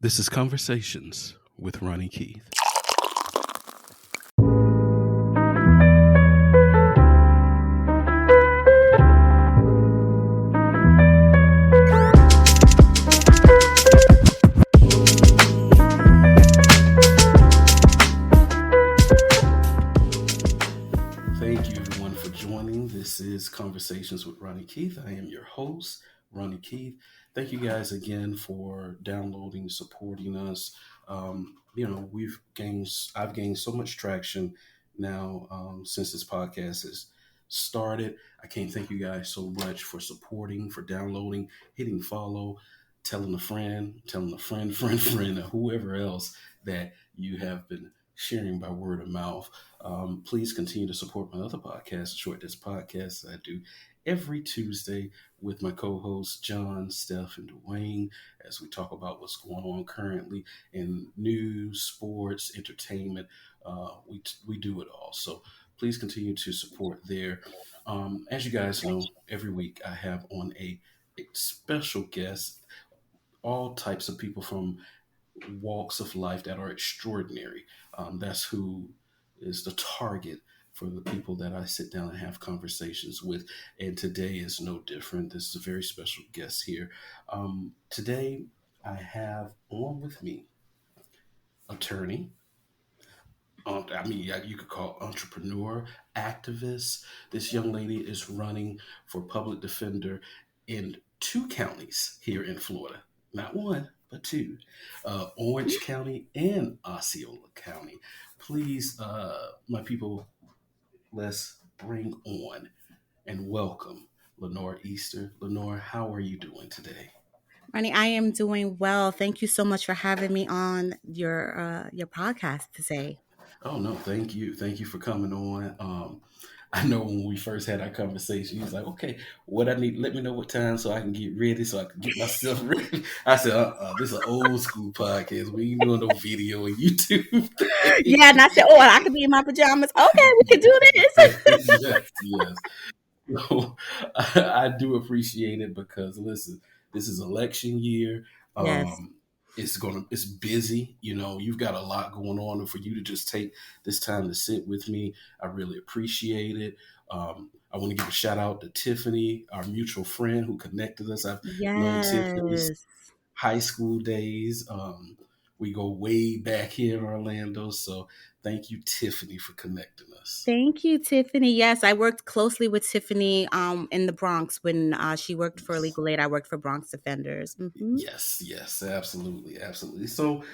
This is Conversations with Ronnie Keith. Thank you, everyone, for joining. This is Conversations with Ronnie Keith. I am your host, Ronnie Keith. Thank you guys again for downloading, supporting us. I've gained so much traction now since this podcast has started. I can't thank you guys so much for supporting, for downloading, hitting follow, telling a friend, friend, or whoever else that you have been sharing by word of mouth. Please continue to support my other podcast, Short This Podcast, I do every Tuesday with my co-hosts John, Steph, and Dwayne as we talk about what's going on currently in news, sports, entertainment. We do it all. So please continue to support there. As you guys know, every week I have on a special guest, all types of people from walks of life that are extraordinary. That's who is the target for the people that I sit down and have conversations with. And today is no different. This is a very special guest here. Today, I have on with me attorney. You could call entrepreneur, activist. This young lady is running for public defender in two counties here in Florida. Not one, but two. Orange County and Osceola County. Please, my people, let's bring on and welcome Lenora Easter. Lenora, how are you doing today? Ronnie, I am doing well. Thank you so much for having me on your podcast today. Oh no, thank you. Thank you for coming on. I know when we first had our conversation, he was like, okay, what I need, let me know what time so I can get ready, so I can get myself ready. I said, this is an old school podcast. We ain't doing no video and YouTube thing. Yeah, and I said, oh, I could be in my pajamas. Okay, we can do this. Yes, yes. So, I do appreciate it because listen, this is election year. Yes. Um, it's busy. You know, you've got a lot going on, and for you to just take this time to sit with me, I really appreciate it. I want to give a shout out to Tiffany, our mutual friend who connected us. I've known Tiffany Yes. high school days. We go way back here in Orlando, so thank you, Tiffany, for connecting us. Thank you, Tiffany. Yes, I worked closely with Tiffany in the Bronx when she worked for Yes. Legal Aid. I worked for Bronx Defenders. Yes, yes, absolutely, absolutely. So,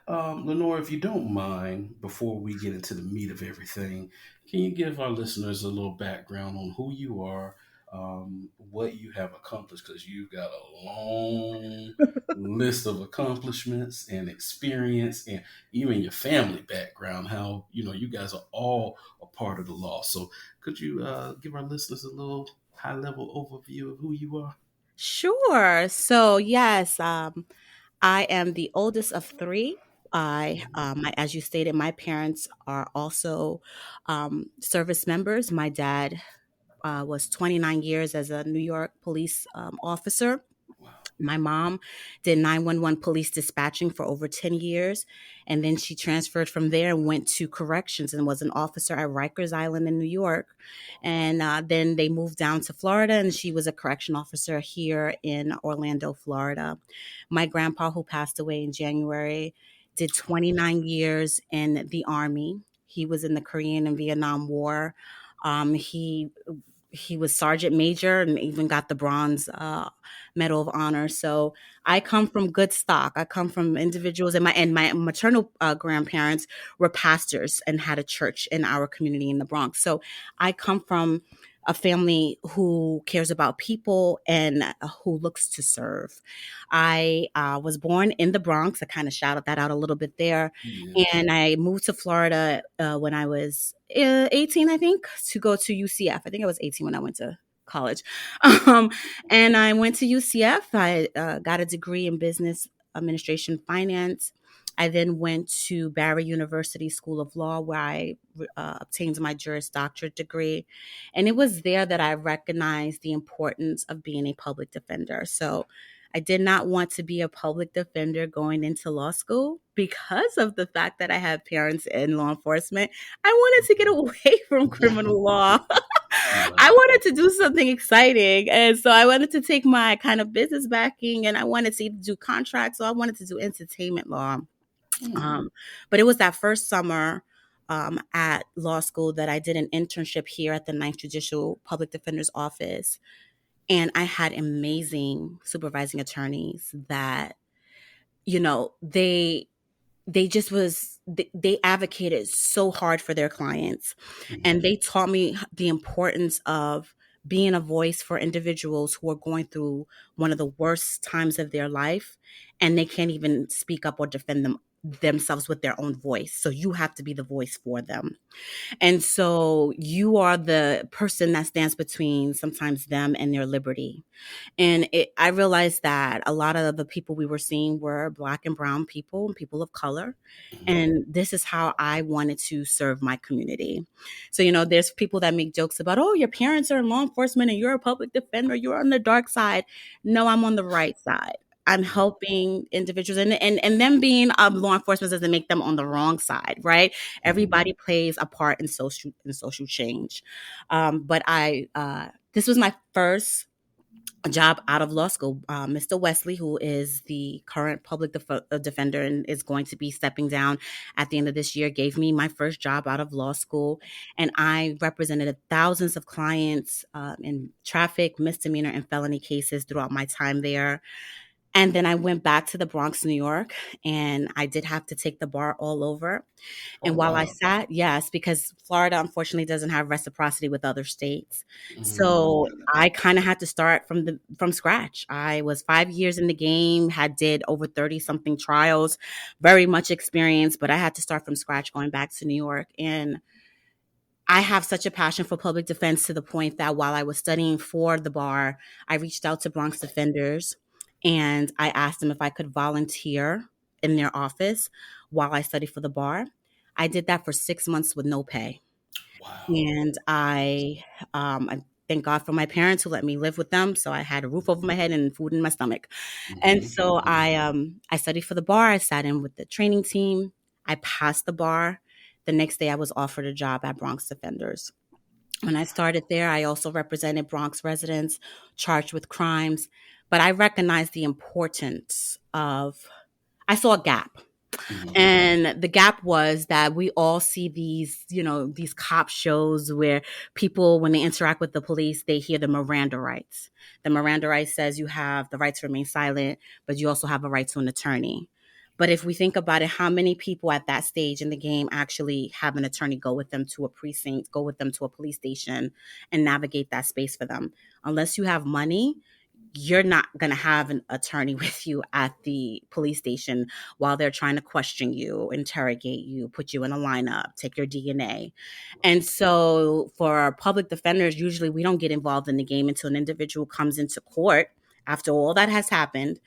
Lenore, if you don't mind, before we get into the meat of everything, can you give our listeners a little background on who you are, what you have accomplished? Because you've got a long list of accomplishments and experience, and even your family background. How you guys are all a part of the law. So, could you give our listeners a little high level overview of who you are? Sure. So yes, I am the oldest of three. As you stated, my parents are also service members. My dad was 29 years as a New York police officer. Wow. My mom did 911 police dispatching for over 10 years. And then she transferred from there and went to corrections and was an officer at Rikers Island in New York. And then they moved down to Florida and she was a correction officer here in Orlando, Florida. My grandpa, who passed away in January, did 29 years in the Army. He was in the Korean and Vietnam War. He was sergeant major and even got the bronze medal of honor. So I come from good stock. I come from individuals, and my maternal grandparents were pastors and had a church in our community in the Bronx. So I come from a family who cares about people and who looks to serve. I was born in the Bronx. I kind of shouted that out a little bit there. Yes. And I moved to Florida when I was 18, I think, to go to UCF. I think I was 18 when I went to college. Um, and I went to UCF. I got a degree in business administration finance. I then went to Barry University School of Law, where I obtained my Juris Doctorate degree. And it was there that I recognized the importance of being a public defender. So I did not want to be a public defender going into law school because of the fact that I had parents in law enforcement. I wanted to get away from criminal law. I Right. wanted to do something exciting. And so I wanted to take my kind of business backing and I wanted to do contracts. So I wanted to do entertainment law. Hmm. Um, but it was that first summer at law school that I did an internship here at the 9th Judicial Public Defender's Office. And I had amazing supervising attorneys that, you know, they just was they advocated so hard for their clients, and Hmm. they taught me the importance of being a voice for individuals who are going through one of the worst times of their life and they can't even speak up or defend themselves with their own voice, so you have to be the voice for them. And so you are the person that stands between sometimes them and their liberty. And I realized that a lot of the people we were seeing were Black and brown people and people of color. Hmm. And this is how I wanted to serve my community. So, you know, there's people that make jokes about, oh, your parents are in law enforcement and you're a public defender, you're on the dark side. No, I'm on the right side. I'm helping individuals, and them being law enforcement doesn't make them on the wrong side, right? Hmm. Everybody plays a part in social change. But this was my first job out of law school. Mr. Wesley, who is the current public defender and is going to be stepping down at the end of this year, gave me my first job out of law school. And I represented thousands of clients in traffic, misdemeanor, and felony cases throughout my time there. And then I went back to the Bronx, New York, and I did have to take the bar all over. Oh, And while I wow. sat, yes, because Florida unfortunately doesn't have reciprocity with other states. Mm. So I kind of had to start from scratch. I was 5 years in the game, had did over 30 something trials, very much experience, but I had to start from scratch going back to New York. And I have such a passion for public defense to the point that while I was studying for the bar, I reached out to Bronx Defenders and I asked them if I could volunteer in their office while I studied for the bar. I did that for 6 months with no pay. Wow. And I thank God for my parents who let me live with them. So I had a roof over my head and food in my stomach. And Hmm. so I studied for the bar. I sat in with the training team. I passed the bar. The next day I was offered a job at Bronx Defenders. When I started there, I also represented Bronx residents charged with crimes, but I recognized the importance of I saw a gap. Hmm. And the gap was that we all see these, you know, these cop shows where people, when they interact with the police, they hear the Miranda rights. The Miranda rights says you have the right to remain silent, but you also have a right to an attorney. But if we think about it, how many people at that stage in the game actually have an attorney go with them to a precinct, go with them to a police station and navigate that space for them? Unless you have money, you're not going to have an attorney with you at the police station while they're trying to question you, interrogate you, put you in a lineup, take your DNA. And so for public defenders, usually we don't get involved in the game until an individual comes into court after all that has happened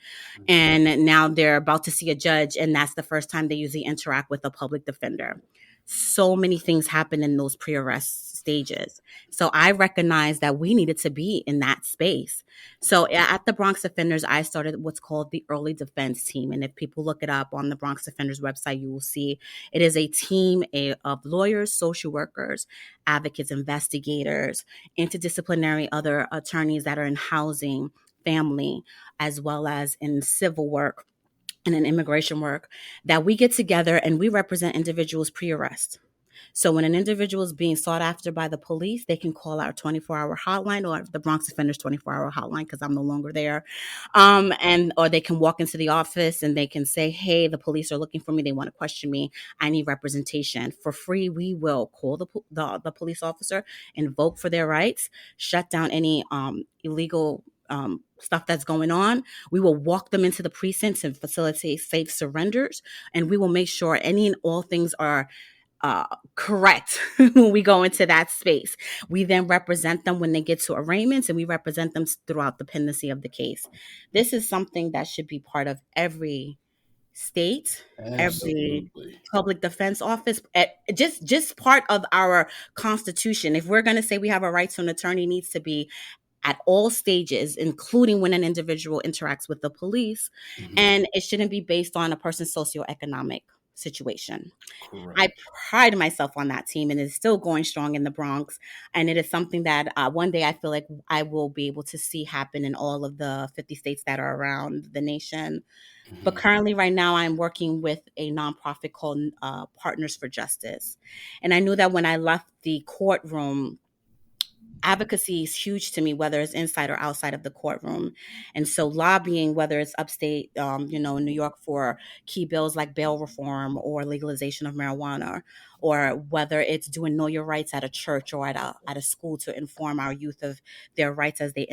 and now they're about to see a judge and that's the first time they usually interact with a public defender. So many things happen in those pre-arrest stages, so I recognized that we needed to be in that space. So at the Bronx Defenders, I started what's called the early defense team, and if people look it up on the Bronx Defenders website, you will see it is a team of lawyers, social workers, advocates, investigators, interdisciplinary other attorneys that are in housing, family, as well as in civil work and in immigration work, that we get together and we represent individuals pre-arrest. So when an individual is being sought after by the police, they can call our 24-hour hotline or the Bronx Defenders 24-hour hotline because I'm no longer there. And or they can walk into the office and they can say, hey, the police are looking for me. They want to question me. I need representation. For free, we will call the police officer, invoke for their rights, shut down any illegal stuff that's going on. We will walk them into the precincts and facilitate safe surrenders. And we will make sure any and all things are correct when we go into that space. We then represent them when they get to arraignments and we represent them throughout the pendency of the case. This is something that should be part of every state, every Absolutely. public defense office, just part of our constitution. If we're going to say we have a right to an attorney, needs to be at all stages, including when an individual interacts with the police. Hmm. And it shouldn't be based on a person's socioeconomic situation. I Correct. pride myself on that team, and it's still going strong in the Bronx. And it is something that one day I feel like I will be able to see happen in all of the 50 states that are around the nation. But Hmm. currently, right now, I'm working with a nonprofit called Partners for Justice. And I knew that when I left the courtroom, advocacy is huge to me, whether it's inside or outside of the courtroom. And so lobbying, whether it's upstate, in New York for key bills like bail reform or legalization of marijuana, or whether it's doing know your rights at a church or at a school to inform our youth of their rights as they,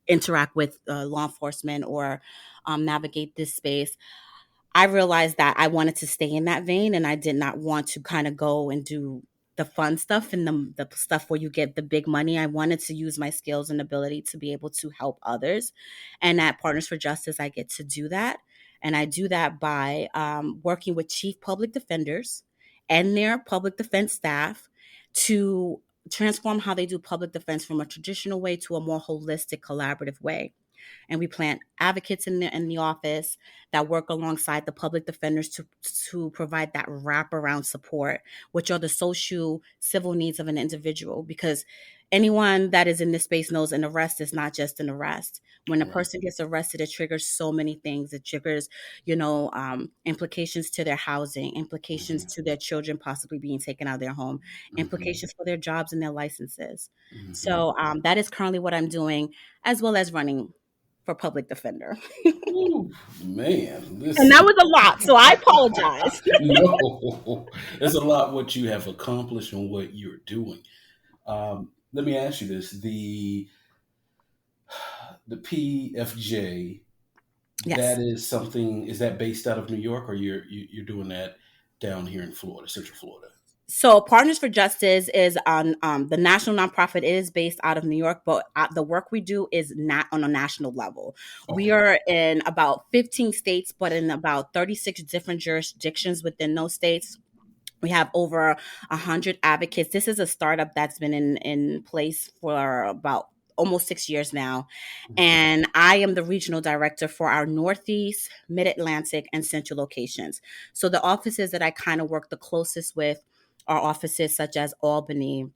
interact with law enforcement or navigate this space. I realized that I wanted to stay in that vein, and I did not want to kind of go and do the fun stuff and the stuff where you get the big money. I wanted to use my skills and ability to be able to help others. And at Partners for Justice, I get to do that. And I do that by working with chief public defenders and their public defense staff to transform how they do public defense from a traditional way to a more holistic, collaborative way. And we plant advocates in the office that work alongside the public defenders to provide that wraparound support, which are the social civil needs of an individual. Because anyone that is in this space knows an arrest is not just an arrest. When a Right. person gets arrested, it triggers so many things. It triggers, implications to their housing, implications Hmm. to their children possibly being taken out of their home, Hmm. implications for their jobs and their licenses. Hmm. So that is currently what I'm doing, as well as running for public defender. Ooh, man, And that listen. was a lot, so I apologize. No, there's a lot what you have accomplished and what you're doing. Let me ask you this: the PFJ, that Yes. is something. Is that based out of New York, or you're doing that down here in Florida, Central Florida? So Partners for Justice is on the national nonprofit. It is based out of New York, but the work we do is not on a national level. We Okay. are in about 15 states, but in about 36 different jurisdictions within those states. We have over 100 advocates. This is a startup that's been in place for about almost 6 years now. Mhm. And I am the regional director for our Northeast, Mid Atlantic, and Central locations. So the offices that I kind of work the closest with are offices such as Albany,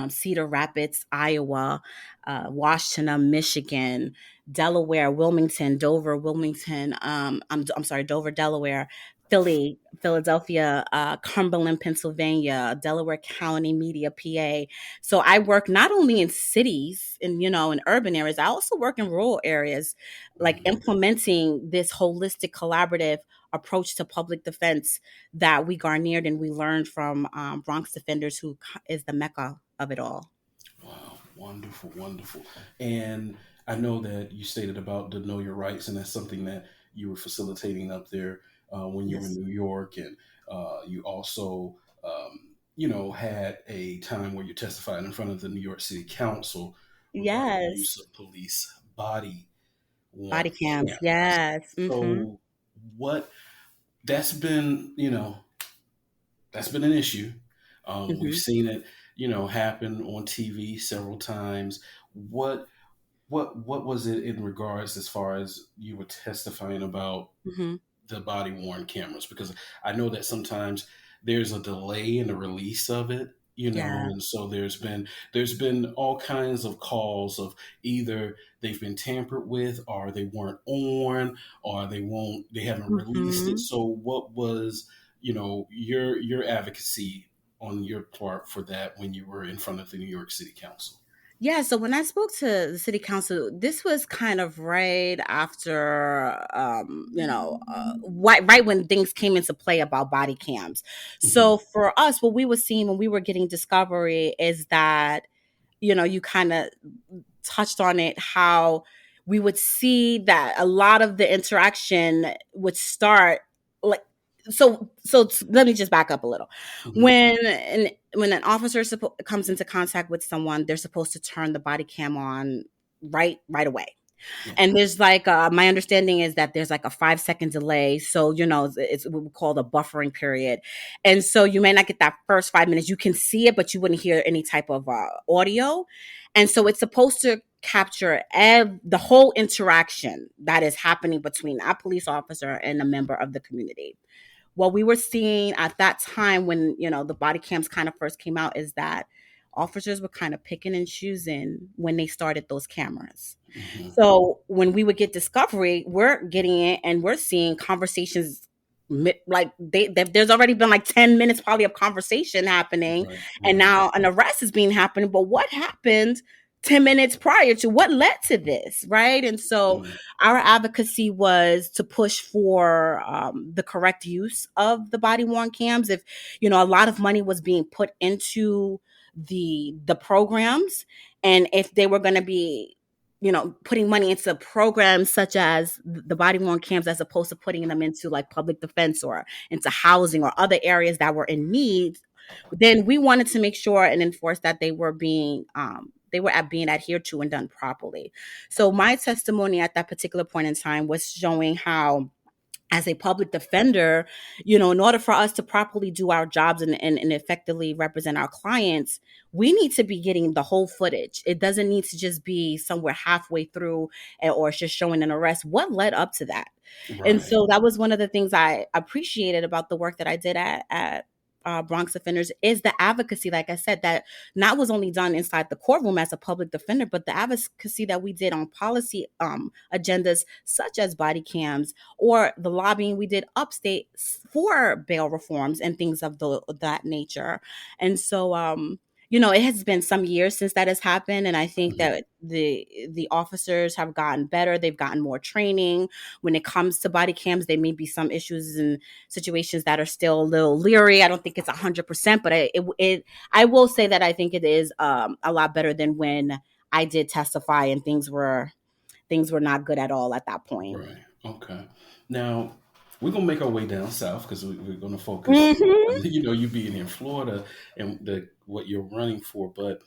Cedar Rapids, Iowa, Washington, Michigan, Delaware, Wilmington, Dover, Wilmington. I'm sorry, Dover, Delaware, Philly, Philadelphia, Cumberland, Pennsylvania, Delaware County, Media, PA. So I work not only in cities and in urban areas. I also work in rural areas, like Mhm. implementing this holistic, collaborative approach to public defense that we garnered and we learned from Bronx Defenders, who is the mecca of it all. Wow, wonderful, wonderful. And I know that you stated about the Know Your Rights, and that's something that you were facilitating up there when you were in Yes. New York, and you also, had a time where you testified in front of the New York City Council regarding the use Yes. of police body Body worn cams. cameras. Yes. Mm-hmm. So, what that's been, that's been an issue. We've Mm-hmm. seen it, happen on TV several times. What what was it in regards as far as you were testifying about Mm-hmm. the body worn cameras? Because I know that sometimes there's a delay in the release of it, Yeah. and so there's been all kinds of calls of either they've been tampered with, or they weren't on, or they haven't released it. Mm-hmm. So what was your advocacy on your part for that when you were in front of the New York City Council? Yeah, so when I spoke to the city council, this was kind of right after, right when things came into play about body cams. Hmm. So for us, what we were seeing when we were getting discovery is that, you kind of touched on it, how we would see that a lot of the interaction would start like let me just back up a little. Hmm. When an officer comes into contact with someone, they're supposed to turn the body cam on right away. Yeah. And there's like my understanding is that there's like a 5 second delay, so it's what we call the buffering period. And so you may not get that first 5 minutes. You can see it, but you wouldn't hear any type of audio. And so it's supposed to capture the whole interaction that is happening between that police officer and a member of the community. What we were seeing at that time when the body cams kind of first came out is that officers were kind of picking and choosing when they started those cameras. Hmm. So when we would get discovery, we're getting it and we're seeing conversations like there's already been like 10 minutes probably of conversation happening, Right. and Right. now an arrest is being happening. But what happened 10 minutes prior to what led to this, right? And so Mm. our advocacy was to push for the correct use of the body worn cams. If a lot of money was being put into the programs, and if they were going to be putting money into programs such as the body worn cams, as opposed to putting them into like public defense or into housing or other areas that were in need, then we wanted to make sure and enforce that they were being adhered to and done properly. So my testimony at that particular point in time was showing how, as a public defender, in order for us to properly do our jobs and effectively represent our clients, we need to be getting the whole footage. It doesn't need to just be somewhere halfway through, or it's just showing an arrest. What led up to that? And Right. so that was one of the things I appreciated about the work that I did at Bronx Offenders, is the advocacy, like I said, that not was only done inside the courtroom as a public defender, but the advocacy that we did on policy agendas such as body cams, or the lobbying we did upstate for bail reforms and things of that nature. And so it has been some years since that has happened, and I think Hmm. that the officers have gotten better. They've gotten more training when it comes to body cams. There may be some issues and situations that are still a little leery. I don't think it's 100%, but I will say that I think it is a lot better than when I did testify and things were not good at all at that point. Right. Okay. Now we're gonna make our way down south because we're gonna focus Hmm. on you being in Florida and what you're running for. But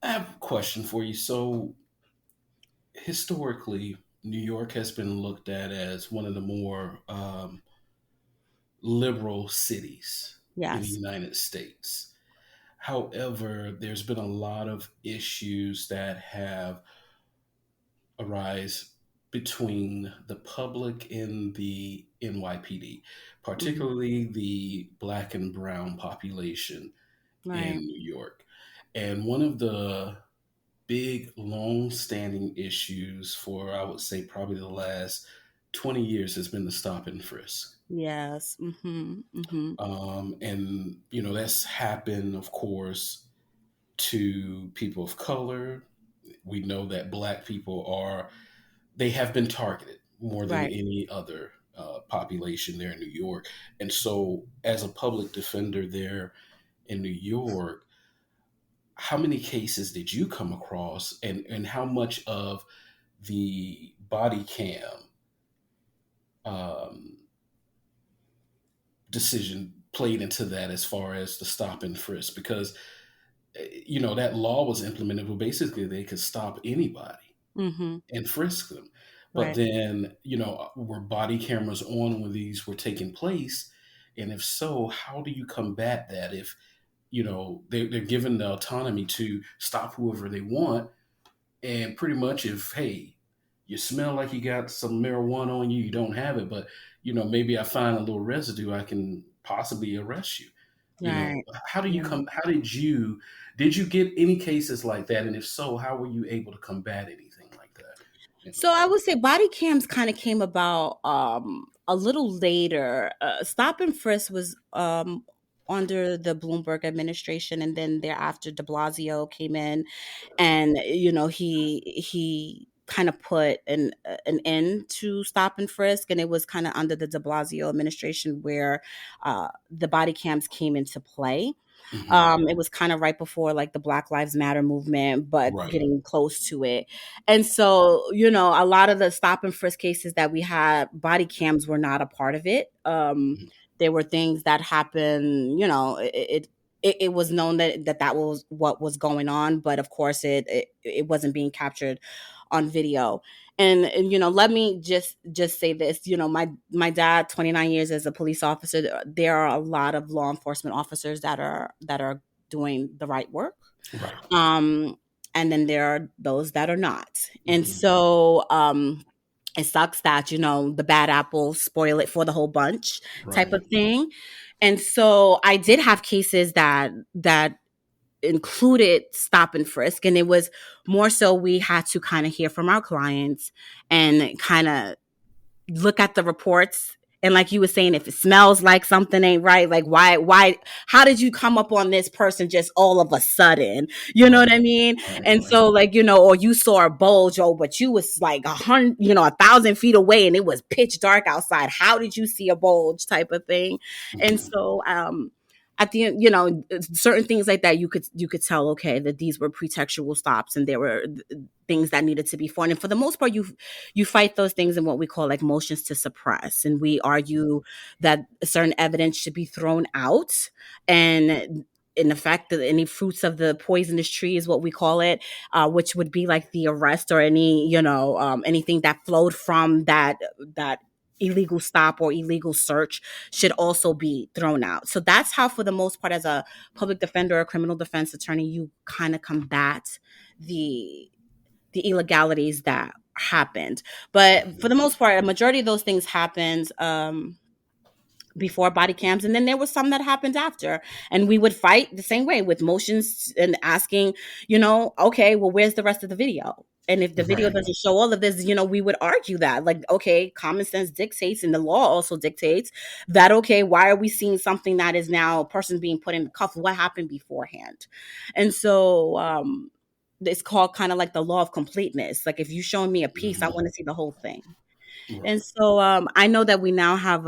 I have a question for you. So historically, New York has been looked at as one of the more liberal cities in the Yes. United States. However, there's been a lot of issues that have arise between the public and the NYPD, Hmm. particularly the black and brown population in Right. New York. And one of the big, long standing issues for, I would say, probably the last 20 years has been the stop and frisk. Yes. Hmm. Hmm. And that's happened, of course, to people of color. We know that black people they have been targeted more than Right. any other population there in New York. And so, as a public defender there in New York, how many cases did you come across, and how much of the body cam um, decision played into that as far as the stop and frisk? Because that law was implemented where basically they could stop anybody Hmm. and frisk them. But Right. then, were body cameras on when these were taking place? And if so, how do you combat that if, they're given the autonomy to stop whoever they want? And pretty much if, hey, you smell like you got some marijuana on you, you don't have it, but, maybe I find a little residue, I can possibly arrest you. Right. How do you Yeah. come, how did you get any cases like that? And if so, how were you able to combat anything like that in New So I York? would say body cams kind of came about a little later. Stop and frisk was under the Bloomberg administration, and then thereafter De Blasio came in, and he kind of put an end to stop and frisk, and it was kind of under the De Blasio administration where the body cams came into play. Hmm. It was kind of right before like the Black Lives Matter movement, but Right. getting close to it. And so, a lot of the stop and frisk cases that we had, body cams were not a part of it. Mhm. There were things that happened, it was known that was what was going on, but of course it wasn't being captured on video. And let me just say this. My dad, 29 years as a police officer. There are a lot of law enforcement officers that are doing the right work. Right. Um, and then there are those that are not. And Mm-hmm. so it sucks that, the bad apples spoil it for the whole bunch type Right. of thing. And so I did have cases that included stop and frisk, and it was more so we had to kind of hear from our clients and kind of look at the reports. And like you were saying, if it smells like something ain't right, like why, how did you come up on this person just all of a sudden? You know Right. what I mean? Right. And Right. so like, or you saw a bulge, but you was like 100, 1,000 feet away and it was pitch dark outside. How did you see a bulge type of thing? And Mm-hmm. so, at the end, certain things like that, you could tell, okay, that these were pretextual stops and there were things that needed to be fought. And for the most part, you fight those things in what we call like motions to suppress. And we argue that certain evidence should be thrown out. And in effect, that any fruits of the poisonous tree is what we call it, which would be like the arrest or any, anything that flowed from that illegal stop or illegal search should also be thrown out. So that's how, for the most part, as a public defender or criminal defense attorney, you kind of combat the illegalities that happened. But for the most part, a majority of those things happened before body cams, and then there was some that happened after, and we would fight the same way with motions and asking, okay, well, where's the rest of the video? And if the video Right. doesn't show all of this, we would argue that, like, okay, common sense dictates and the law also dictates that, okay, why are we seeing something that is now a person being put in the cuff? What happened beforehand? And so it's called kind of like the law of completeness. Like, if you're showing me a piece, I Mm-hmm. want to see the whole thing. Right. And so I know that we now have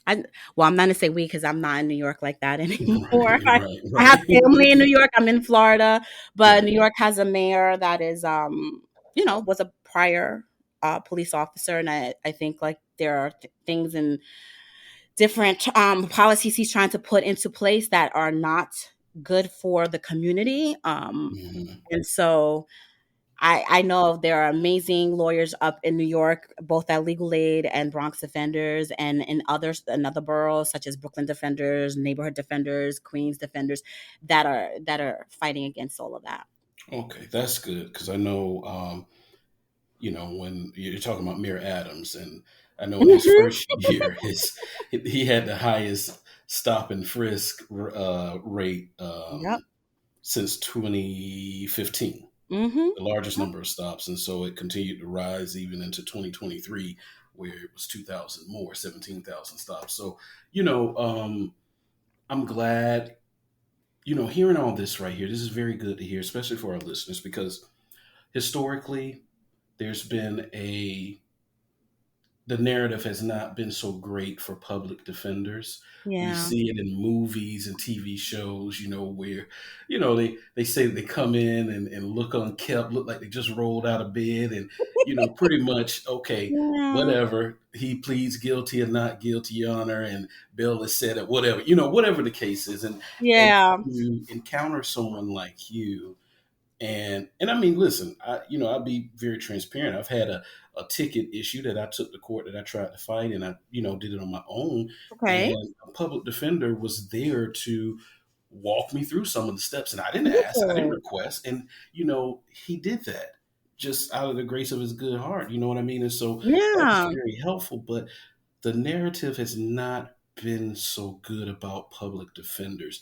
I'm not gonna say we because I'm not in New York like that anymore. Right. I, Right. I have Right. family in New York. I'm in Florida, but Right. New York has a mayor that is, was a prior police officer, and I think like there are things and different policies he's trying to put into place that are not good for the community. Mm-hmm. And so I know there are amazing lawyers up in New York, both at Legal Aid and Bronx Defenders, and in other boroughs such as Brooklyn Defenders, Neighborhood Defenders, Queens Defenders, that are fighting against all of that. Okay, that's good because I know, when you're talking about Mayor Adams, and I know in his Hmm. first year, he had the highest stop and frisk rate Yep. since 2015, Hmm. the largest number of stops, and so it continued to rise even into 2023, where it was 2,000 more, 17,000 stops. So, I'm glad, hearing all this right here. This is very good to hear, especially for our listeners, because historically there's been the narrative has not been so great for public defenders. We Yeah. see it in movies and TV shows, where, they say they come in and look unkept, look like they just rolled out of bed, and, pretty much, okay, Yeah. whatever, he pleads guilty or not guilty, Your Honor, and bail is set at whatever, whatever the case is. And Yeah. to encounter someone like you, and I mean, listen, I'll be very transparent. I've had a ticket issue that I took to court that I tried to fight, and I, did it on my own. Okay. And a public defender was there to walk me through some of the steps, and I didn't ask, I didn't Good. request, and he did that just out of the grace of his good heart. You know what I mean? And so that was Yeah. very helpful. But the narrative has not been so good about public defenders.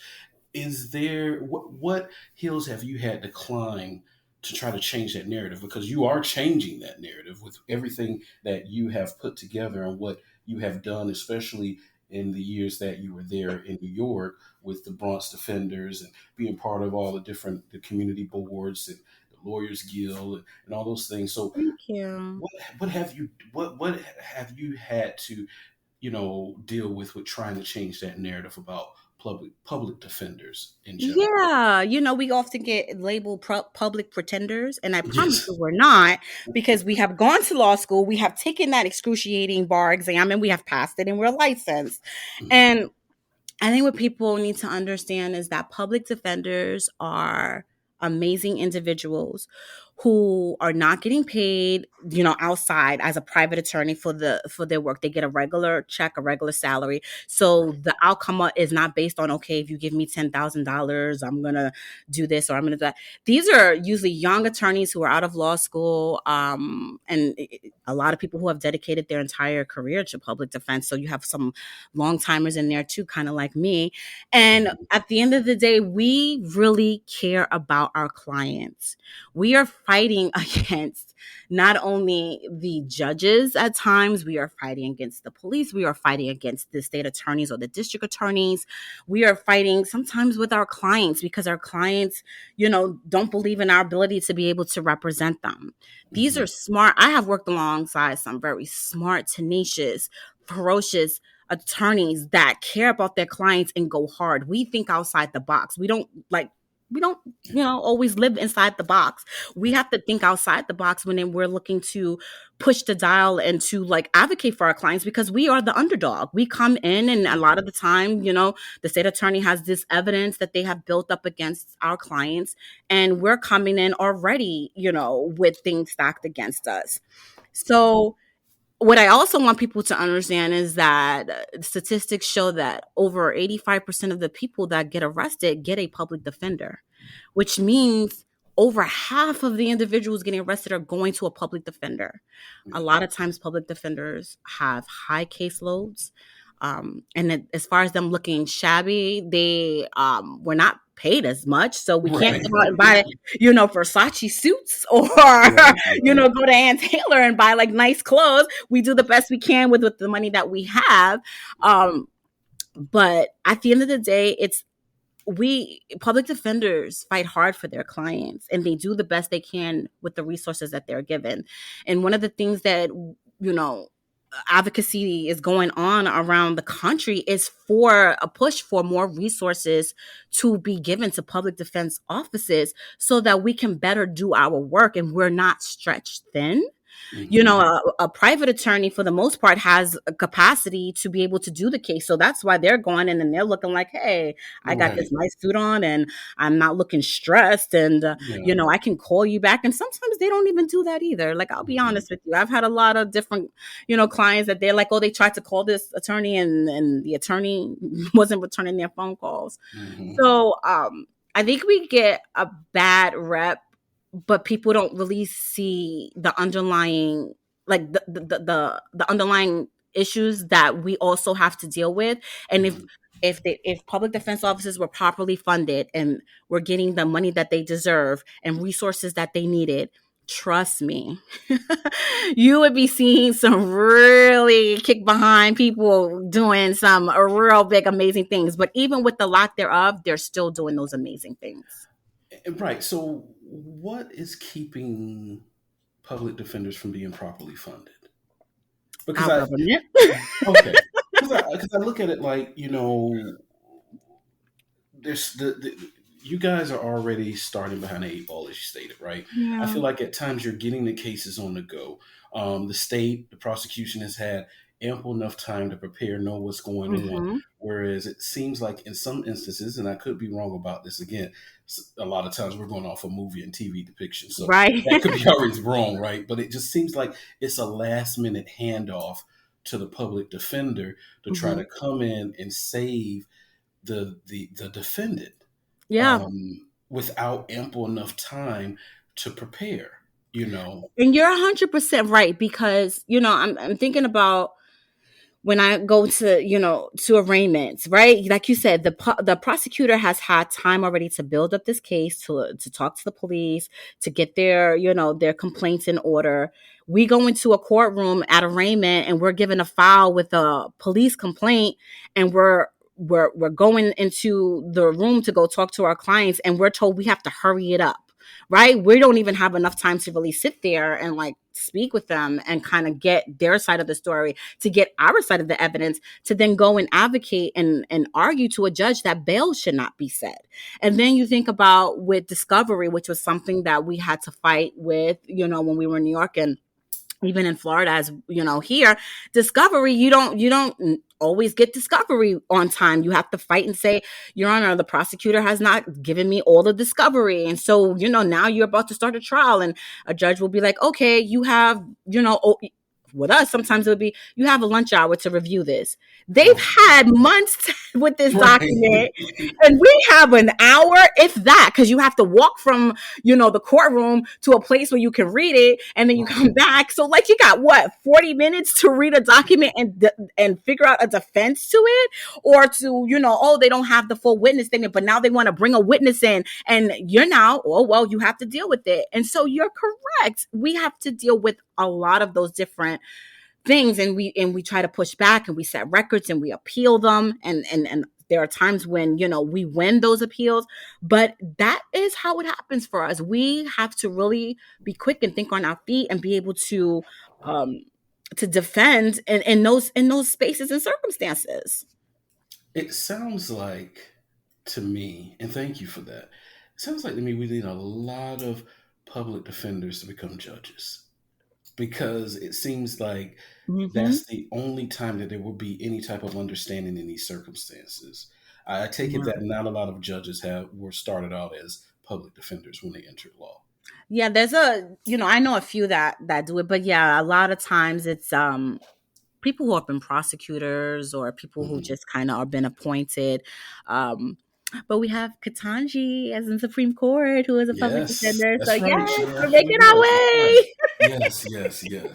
Is there what hills have you had to climb to try to change that narrative, because you are changing that narrative with everything that you have put together and what you have done, especially in the years that you were there in New York with the Bronx Defenders and being part of all the community boards and the Lawyers Guild and all those things. So Thank you. what have you had to deal with trying to change that narrative about public defenders in general? Yeah, we often get labeled public pretenders, and I promise you Yes. we're not, because we have gone to law school, we have taken that excruciating bar exam, and we have passed it, and we're licensed. Mhm. And I think what people need to understand is that public defenders are amazing individuals who are not getting paid, outside as a private attorney for their work. They get a regular check, a regular salary. So Right. the outcome is not based on, okay, if you give me $10,000, I'm gonna do this or I'm gonna do that. These are usually young attorneys who are out of law school, and a lot of people who have dedicated their entire career to public defense. So you have some long timers in there too, kind of like me. And Mhm. at the end of the day, we really care about our clients. We are fighting against not only the judges at times, we are fighting against the police, we are fighting against the state attorneys or the district attorneys. We are fighting sometimes with our clients because our clients, don't believe in our ability to be able to represent them. These are Mhm. smart. I have worked alongside some very smart, tenacious, ferocious attorneys that care about their clients and go hard. We think outside the box. We don't always live inside the box. We have to think outside the box when we're looking to push the dial and to advocate for our clients, because we are the underdog. We come in, and a lot of the time, the state attorney has this evidence that they have built up against our clients, and we're coming in already, with things stacked against us. So what I also want people to understand is that statistics show that over 85% of the people that get arrested get a public defender, which means over half of the individuals getting arrested are going to a public defender. A Yeah. lot of times, public defenders have high caseloads. As far as them looking shabby, they were not paid as much. So we can't Right. go out and buy, Versace suits or, Right. Right. go to Ann Taylor and buy nice clothes. We do the best we can with the money that we have. But at the end of the day, it's we public defenders fight hard for their clients, and they do the best they can with the resources that they're given. And one of the things that, you know, advocacy is going on around the country is for a push for more resources to be given to public defense offices so that we can better do our work and we're not stretched thin. Mhm. A private attorney for the most part has a capacity to be able to do the case. So that's why they're going in and they're looking like, hey, I got Right. this nice suit on and I'm not looking stressed. And, Yeah. I can call you back. And sometimes they don't even do that either. Like, I'll be Mhm. honest with you. I've had a lot of different, clients that they're like, oh, they tried to call this attorney and the attorney wasn't returning their phone calls. Mhm. So I think we get a bad rep, but people don't really see the underlying, like the underlying issues that we also have to deal with. And Mhm. if public defense officers were properly funded and were getting the money that they deserve and resources that they needed, trust me, you would be seeing some really kick behind people doing some real big amazing things. But even with the lack thereof, they're still doing those amazing things. Right. So, what is keeping public defenders from being properly funded? Because Our I government. okay, because I look at it like, there's you guys are already starting behind the eight ball, as you stated, right? I Yeah. feel like at times you're getting the cases on the go. The prosecution has had ample enough time to prepare, know what's going on. Mhm. Whereas it seems like in some instances, and I could be wrong about this again, a lot of times we're going off a movie and TV depiction, so Right. that could be always wrong, right? But it just seems like it's a last minute handoff to the public defender to try Mhm. to come in and save the defendant, Yeah. without ample enough time to prepare. You know. And you're 100% right because, I'm thinking about when I go to, to arraignments, right? Like you said, the prosecutor has had time already to build up this case, to talk to the police, to get their, their complaints in order. We go into a courtroom at arraignment and we're given a file with a police complaint, and we're going into the room to go talk to our clients, and we're told we have to hurry it up, right? We don't even have enough time to really sit there and speak with them and kind of get their side of the story, to get our side of the evidence, to then go and advocate and argue to a judge that bail should not be set. And then you think about with discovery, which was something that we had to fight with, when we were in New York, and even in Florida, as here, discovery, you don't always get discovery on time. You have to fight and say, Your Honor, the prosecutor has not given me all the discovery. And so, now you're about to start a trial, and a judge will be like, okay, you have, with us, sometimes it would be, you have a lunch hour to review this. They've had months with this document, and we have an hour, if that, because you have to walk from, the courtroom to a place where you can read it, and then you come back. So, like, you got what, 40 minutes to read a document and figure out a defense to it, or to, they don't have the full witness statement, but now they want to bring a witness in, and you're now, oh, well, you have to deal with it. And so you're correct. We have to deal with a lot of those different things, and we try to push back, and we set records, and we appeal them, and there are times when we win those appeals, but that is how it happens for us. We have to really be quick and think on our feet and be able to defend in those spaces and circumstances. It sounds like to me, and thank you for that, it sounds like to me we need a lot of public defenders to become judges, because it seems like that's the only time that there will be any type of understanding in these circumstances. I take it that not a lot of judges were started out as public defenders when they entered law. Yeah, there's I know a few that do it, but yeah, a lot of times it's people who have been prosecutors, or people who just kind of are been appointed. But we have Ketanji as in Supreme Court, who is a public defender. So right. yes, we're making our way. Yes.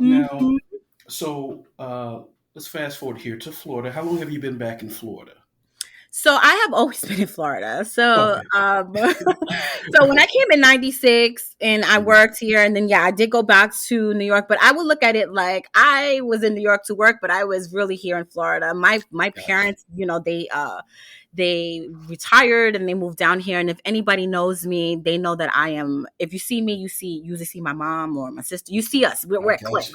Now, so let's fast forward here to Florida. How long have you been back in Florida? So I have always been in Florida. So so when I came in 96 and I worked here, and then I did go back to New York, but I would look at it like I was in New York to work, but I was really here in Florida. My parents, they retired and they moved down here. And if anybody knows me, they know that I am, if you see me, you usually see my mom or my sister. You see us. We're at Click.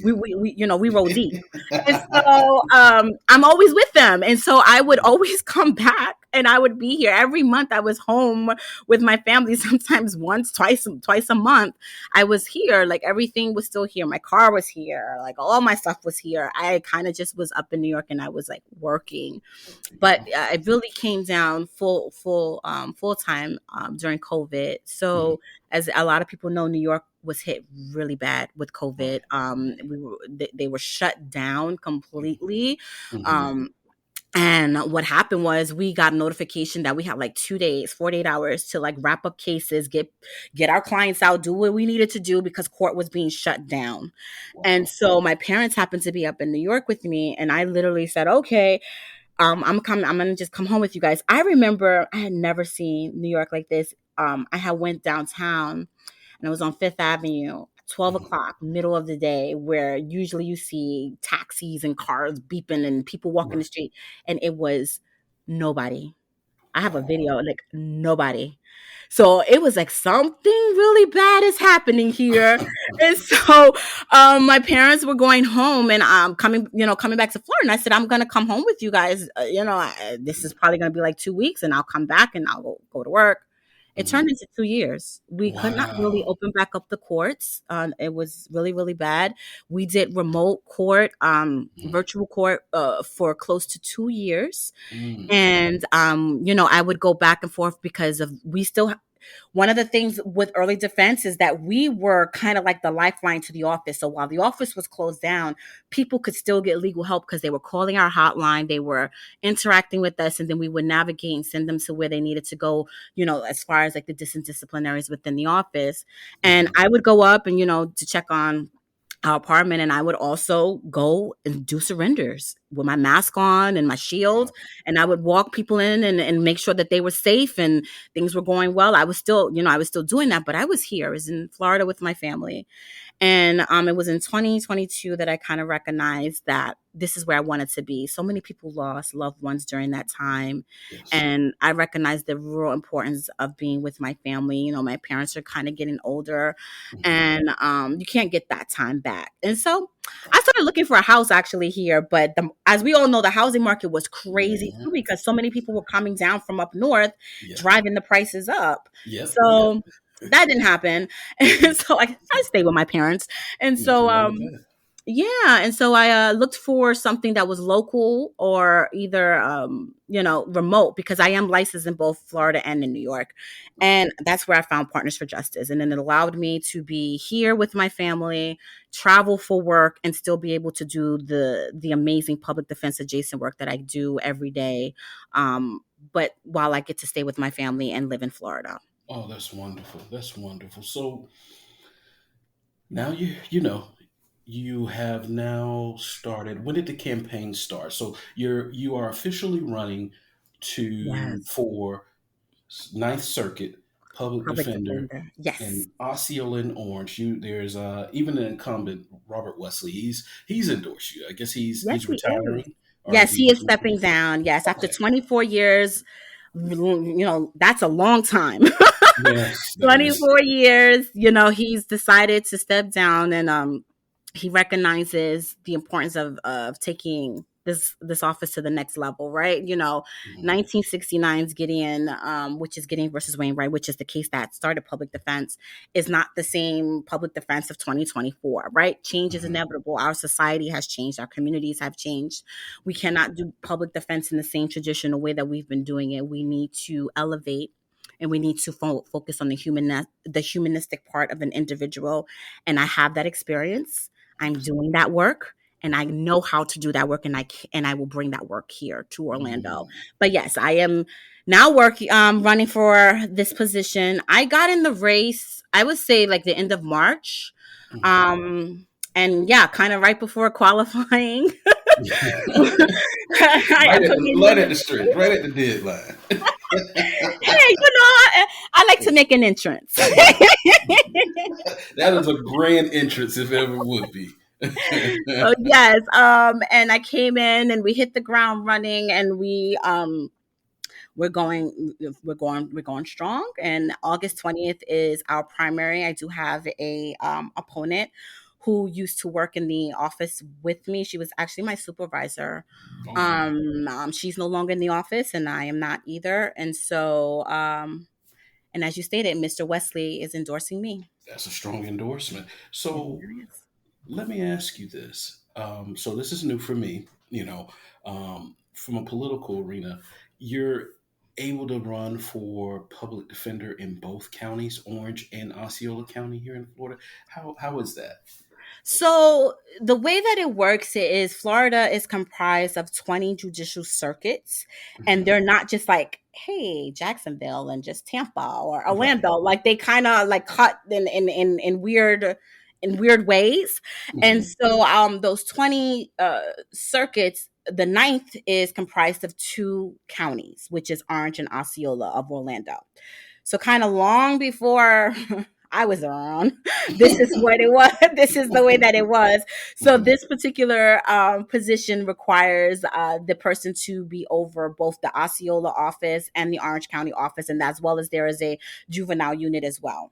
We roll deep. And so I'm always with them. And so I would always come back, and I would be here every month. I was home with my family, sometimes twice a month. I was here. Like, everything was still here. My car was here. Like, all my stuff was here. I kind of just was up in New York, and I was like working. But it really came down full time during COVID. So as a lot of people know, New York was hit really bad with COVID. They were shut down completely. And what happened was we got notification that we had like 2 days, 48 hours to like wrap up cases, get our clients out, do what we needed to do, because court was being shut down. And so my parents happened to be up in New York with me, and I literally said, okay, I'm going to just come home with you guys. I remember I had never seen New York like this. I had went downtown, and I was on Fifth Avenue, 12 o'clock, middle of the day, where usually you see taxis and cars beeping and people walking the street, and it was nobody. I have a video, like nobody. So it was like something really bad is happening here. And so my parents were going home, and coming back to Florida. And I said, I'm going to come home with you guys. This is probably going to be like 2 weeks, and I'll come back and I'll go to work. It turned into 2 years. We could not really open back up the courts. It was really, really bad. We did remote court, virtual court for close to 2 years. And, I would go back and forth because one of the things with early defense is that we were kind of like the lifeline to the office. So while the office was closed down, people could still get legal help because they were calling our hotline, they were interacting with us, and then we would navigate and send them to where they needed to go, as far as like the disciplinaries within the office. And I would go up and, to check on our apartment, and I would also go and do surrenders with my mask on and my shield, and I would walk people in and make sure that they were safe and things were going well. I was still doing that, but I was here. I was in Florida with my family. And it was in 2022 that I kind of recognized that this is where I wanted to be. So many people lost loved ones during that time. Yes. And I recognized the real importance of being with my family. My parents are kind of getting older, and you can't get that time back. And so I started looking for a house actually here. But as we all know, the housing market was crazy too, because so many people were coming down from up north, driving the prices up. That didn't happen. And so I stayed with my parents. And so Yeah, and so I looked for something that was local or either remote, because I am licensed in both Florida and in New York, Okay. and that's where I found Partners for Justice, and then it allowed me to be here with my family, travel for work, and still be able to do the amazing public defense adjacent work that I do every day, but while I get to stay with my family and live in Florida. Oh, that's wonderful. That's wonderful. So now you have now started. When did the campaign start? So you are officially running to Yes, for 9th Circuit Public public Defender defender. Yes. in Osceola and Orange. There's even an incumbent, Robert Wesley. He's endorsed you. I guess Yes, he's he is. retiring, or is Yes, he he is looking stepping down. Yes, after Okay. 24 years, that's a long time. Yes, that is. 24 years, he's decided to step down, and he recognizes the importance of taking this office to the next level, right? Mhm. 1969's Gideon, which is Gideon versus Wainwright, which is the case that started public defense, is not the same public defense of 2024, right? Change is Mhm. inevitable. Our society has changed, our communities have changed. We cannot do public defense in the same traditional way that we've been doing it. We need to elevate, and we need to focus on the humanistic part of an individual, and I have that experience. I'm doing that work, and I know how to do that work, and I will bring that work here to Orlando. Mhm. But yes, I am now running for this position. I got in the race, I would say, like the end of March. Mhm. Um and yeah, kind of right before qualifying. I Right at put the my right name at in. the stretch, right at the deadline. Hey, I like to make an entrance. That is a grand entrance if ever would be. So yes, and I came in and we hit the ground running, and we're going strong. And August 20th is our primary. I do have a opponent who used to work in the office with me. She was actually my supervisor. Oh wow, She's no longer in the office, and I am not either. And so, and as you stated, Mr. Wesley is endorsing me. that's a strong endorsement. It So really is. let me ask you this. So this is new for me. From a political arena, you're able to run for public defender in both counties, Orange and Osceola County here in Florida. How is that? So the way that it works is Florida is comprised of 20 judicial circuits, and Mhm. they're not just like, hey, Jacksonville and just Tampa or Right. Orlando. Like they kind of like cut in weird ways. And Mhm. so those 20 circuits, the ninth is comprised of two counties, which is Orange and Osceola of Orlando. So kind of long before I was around, this is what it was. This is the way that it was. So Mhm. this particular position requires the person to be over both the Osceola office and the Orange County office, and as well as there is a juvenile unit as well.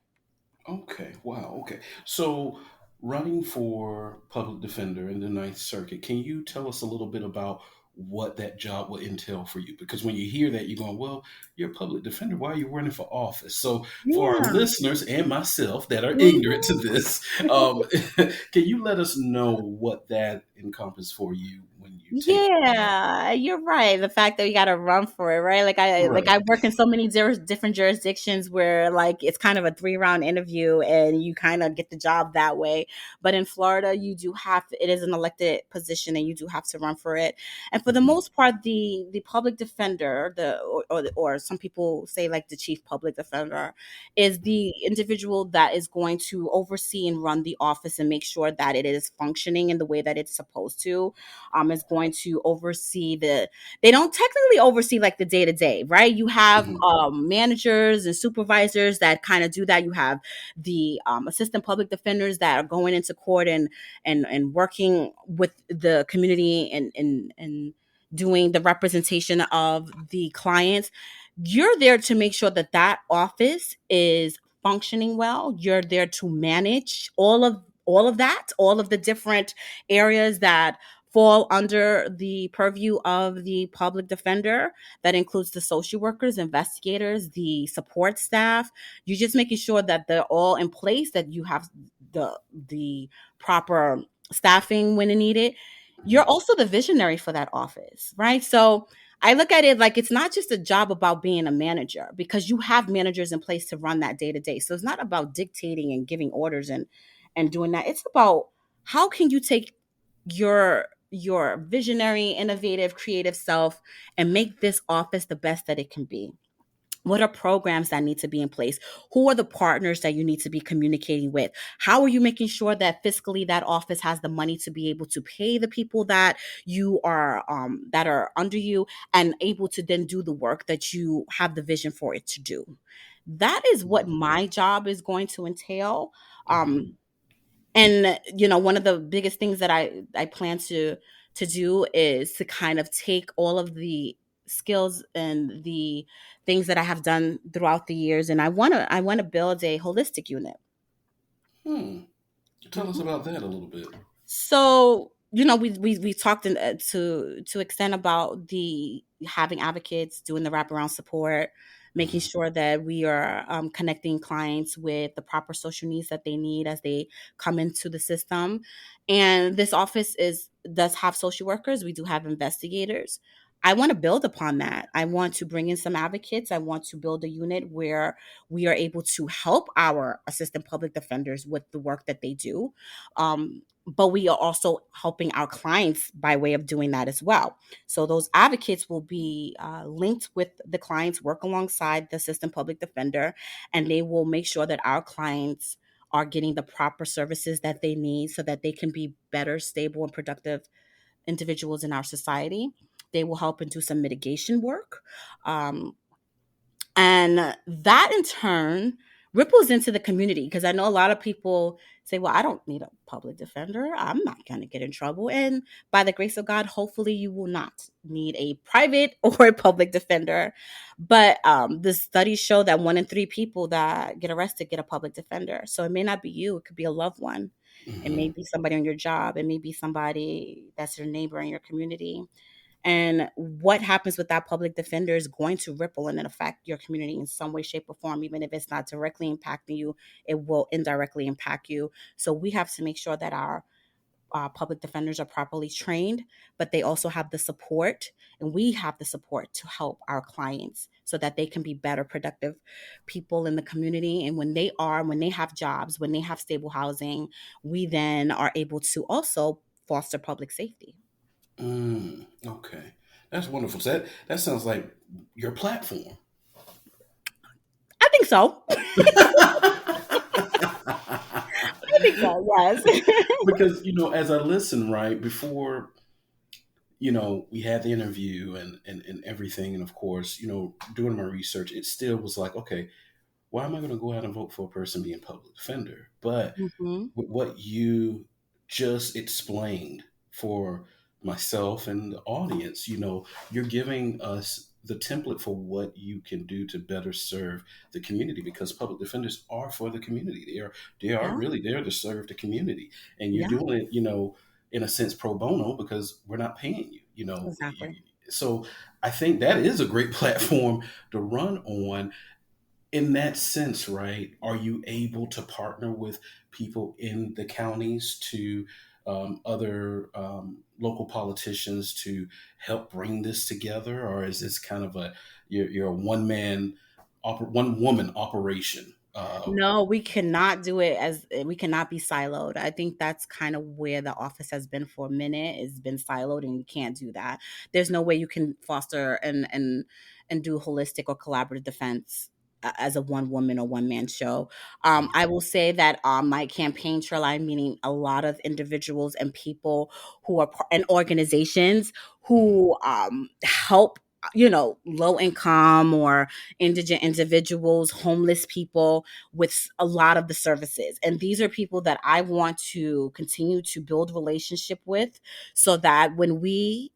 Okay. Wow. Okay. So, running for public defender in the Ninth Circuit, can you tell us a little bit about what that job will entail for you? Because when you hear that, you're going, "Well, you're a public defender. Why are you running for office?" So, for our Yeah. listeners and myself that are ignorant to Mhm. this, can you let us know what that encompasses for you when you take that job? Yeah, you're right. The fact that we got to run for it, right? Like I Right. work in so many different jurisdictions where like it's kind of a 3 round interview and you kind of get the job that way. But in Florida, you do have it is an elected position and you do have to run for it. And for the Mhm. most part, the public defender, or some people say like the chief public defender, is the individual that is going to oversee and run the office and make sure that it is functioning in the way that it's supposed to. Is going to oversee they don't technically oversee like the day to day, right? You have Mhm. managers and supervisors that kind of do that. You have the assistant public defenders that are going into court and working with the community and doing the representation of the clients. You're there to make sure that that office is functioning well. You're there to manage all of that, all of the different areas that fall under the purview of the public defender. That includes the social workers, investigators, the support staff. You're just making sure that they're all in place, that you have the proper staffing when needed, you're also the visionary for that office, right? So I look at it like it's not just a job about being a manager, because you have managers in place to run that day to day. So it's not about dictating and giving orders and doing that. It's about how can you take your visionary, innovative, creative self and make this office the best that it can be. What are programs that need to be in place? Who are the partners that you need to be communicating with? How are you making sure that fiscally that office has the money to be able to pay the people that you are that are under you, and able to then do the work that you have the vision for it to do? That is what my job is going to entail. Mhm. And one of the biggest things that I plan to do is to kind of take all of the skills and the things that I have done throughout the years, and I want to build a holistic unit. Hmm. Tell us Mhm. about that a little bit. So, we talked to extent about the having advocates, doing the wraparound support, making Mhm. sure that we are connecting clients with the proper social needs that they need as they come into the system. And this office is does have social workers. We do have investigators. I want to build upon that. I want to bring in some advocates. I want to build a unit where we are able to help our assistant public defenders with the work that they do. But we are also helping our clients by way of doing that as well. So those advocates will be linked with the clients, work alongside the assistant public defender, and they will make sure that our clients are getting the proper services that they need so that they can be better, stable, and productive individuals in our society. They will help and do some mitigation work. Um, and that in turn ripples into the community, because I know a lot of people say, well, I don't need a public defender. I'm not going to get in trouble. And by the grace of God, hopefully you will not need a private or a public defender. But the studies show that 1 in 3 people that get arrested get a public defender. So it may not be you, it could be a loved one. It may Mhm. be somebody on your job. It may be somebody that's your neighbor in your community. And what happens with that public defender is going to ripple and affect your community in some way, shape, or form. Even if it's not directly impacting you, it will indirectly impact you. So we have to make sure that our public defenders are properly trained, but they also have the support, and we have the support to help our clients so that they can be better, productive people in the community. And when they have jobs, when they have stable housing, we then are able to also foster public safety. Okay, that's wonderful. So that sounds like your platform. I think so. I think so, yes. Because as I listen, right before we had the interview and everything, and of course, doing my research, it still was like, okay, why am I going to go out and vote for a person being public defender? But Mhm. with what you just explained for myself and the audience, you're giving us the template for what you can do to better serve the community, because public defenders are for the community. They are Yeah, really there to serve the community, and you're yeah, doing it, in a sense pro bono, because we're not paying you. exactly. So I think that is a great platform to run on. In that sense, right, are you able to partner with people in the counties, to other local politicians, to help bring this together? Or is this kind of you're a one woman operation? No, we cannot do it as we cannot be siloed. I think that's kind of where the office has been for a minute. It's been siloed, and you can't do that. There's no way you can foster and do holistic or collaborative defense as a one woman or one man show. I will say that my campaign trail line, meaning a lot of individuals and people who are and organizations who help low income or indigent individuals, homeless people with a lot of the services. And these are people that I want to continue to build relationship with, so that when we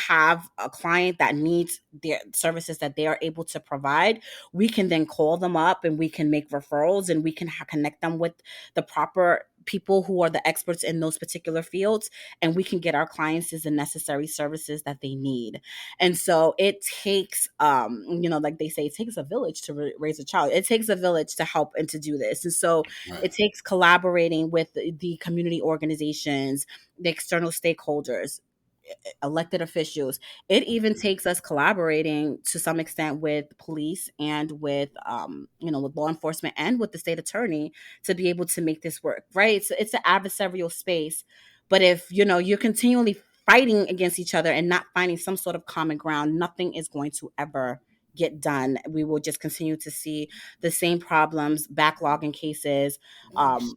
have a client that needs their services that they are able to provide, we can then call them up and we can make referrals, and we can connect them with the proper people who are the experts in those particular fields, and we can get our clients the necessary services that they need. And so it takes, like they say, it takes a village to raise a child. It takes a village to help and to do this. And so Right. it takes collaborating with the community organizations, the external stakeholders, elected officials. It even takes us collaborating to some extent with police and with with law enforcement and with the state attorney to be able to make this work, right? It's an adversarial space. But if you're continually fighting against each other and not finding some sort of common ground, nothing is going to ever get done. We will just continue to see the same problems, backlogging cases. um,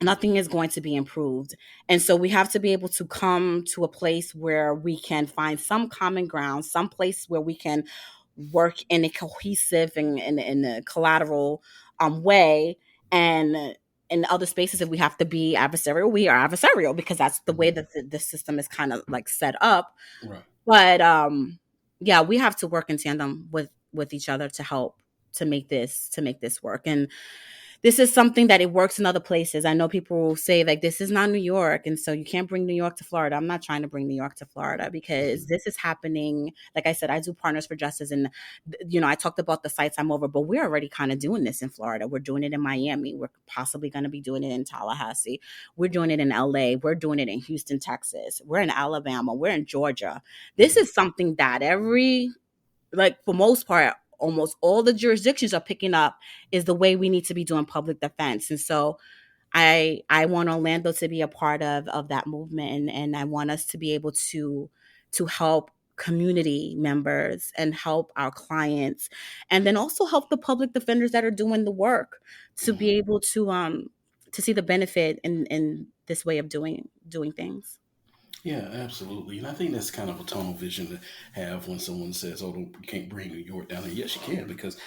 Nothing is going to be improved. And so we have to be able to come to a place where we can find some common ground, some place where we can work in a cohesive and in a collateral way. And in other spaces, if we have to be adversarial, we are adversarial, because that's the way that the system is kind of like set up. Right. But yeah, we have to work in tandem with each other to help to make this work. And this is something that it works in other places. I know people will say, like, this is not New York, and so you can't bring New York to Florida. I'm not trying to bring New York to Florida, because this is happening. Like I said, I do Partners for Justice, and I talked about the sites I'm over, but we're already kind of doing this in Florida. We're doing it in Miami. We're possibly going to be doing it in Tallahassee. We're doing it in LA. We're doing it in Houston, Texas. We're in Alabama. We're in Georgia. This is something that for most part, almost all the jurisdictions are picking up, is the way we need to be doing public defense. And so I want Orlando to be a part of that movement, and I want us to be able to help community members and help our clients, and then also help the public defenders that are doing the work to be able to see the benefit in this way of doing things. Yeah, absolutely. And I think that's kind of a tunnel vision to have when someone says, "Oh, you can't bring New York down here." Yes, you can, because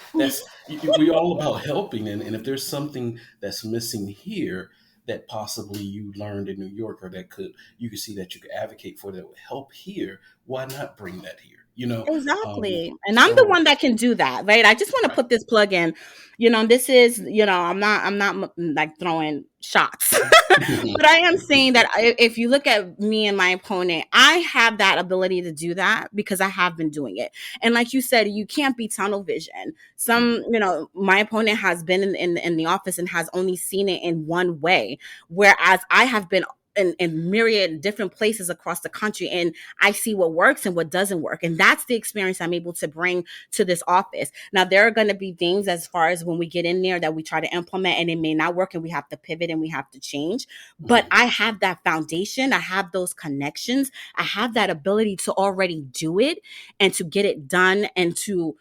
we're all about helping. And if there's something that's missing here that possibly you learned in New York, or that you could see that you could advocate for, that would help here, why not bring that here? Exactly. And I'm the So one that can do that, right? I just want to right. put this plug in. This is, I'm not like throwing shots. But I am saying that if you look at me and my opponent, I have that ability to do that because I have been doing it. And like you said, you can't be tunnel vision. My opponent has been in the office and has only seen it in one way, whereas I have been in myriad different places across the country, and I see what works and what doesn't work. And that's the experience I'm able to bring to this office. Now, there are going to be things as far as when we get in there that we try to implement and it may not work, and we have to pivot and we have to change. But I have that foundation. I have those connections. I have that ability to already do it and to get it done and to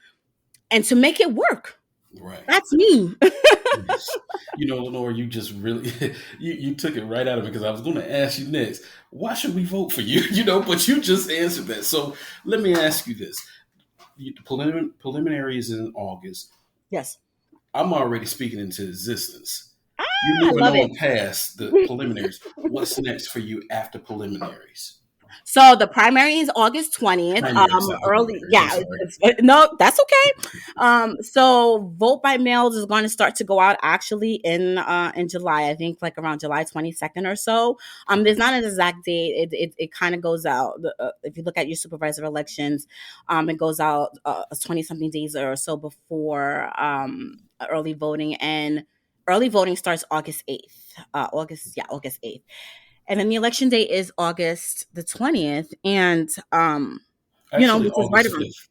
make it work. Right. That's me. Yes. Lenore, you just really you took it right out of it, because I was going to ask you next, why should we vote for you? But you just answered that. So let me ask you this: the preliminary is in August. Yes. I'm already speaking into existence. You're I moving love on it. past the preliminaries. What's next for you after preliminaries? So the primary is August 20th. Primaries, not the Early, primaries. I'm yeah. sorry. No, that's okay. So vote by mails is going to start to go out actually in July. I think like around July 22nd or so. There's not an exact date. It kind of goes out. If you look at your supervisor elections, it goes out 20 something days or so before early voting, and early voting starts August 8th. August 8th. And then the election date is August the 20th. And, Actually, which is right August around 5th.